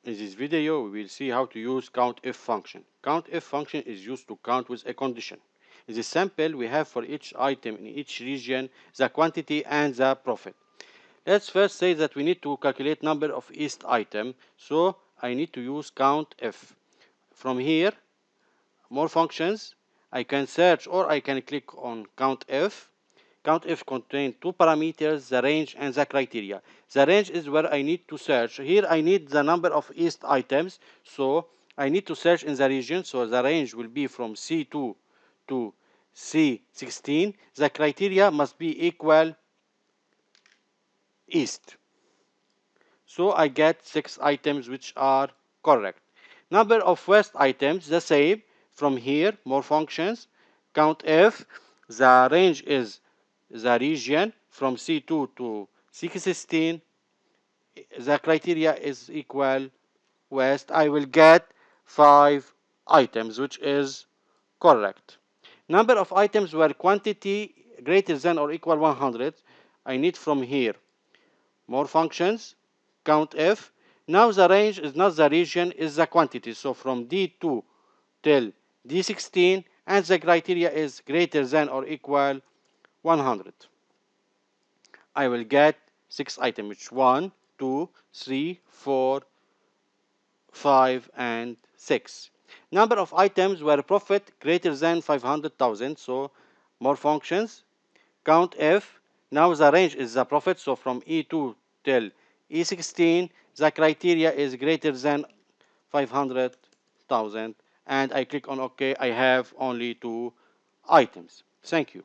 In this video, we will see how to use COUNTF function. COUNTF function is used to count with a condition. In this sample, we have for each item in each region the quantity and the profit. Let's first say that we need to calculate number of each item, so I need to use COUNTF. From here, more functions, I can search or I can click on COUNTF. COUNTF contains two parameters, the range and the criteria. The range is where I need to search. Here I need the number of east items, so I need to search in the region. So the range will be from C2 to C16. The criteria must be equal east. So I get 6 items which are correct. Number of west items, the same. From here, more functions. COUNTF, the range is the region from C2 to C16. The criteria is equal west. I will get 5 items, which is correct. Number of items where quantity greater than or equal 100. I need from here more functions. COUNTF. Now the range is not the region, is the quantity. So from D2 till D16, and the criteria is greater than or equal 100. I will get 6 items, which 1, 2, 3, 4, 5, and 6. Number of items where profit greater than 500,000. So more functions. COUNTF. Now the range is the profit. So from E2 till E16, the criteria is greater than 500,000. And I click on OK. I have only 2 items. Thank you.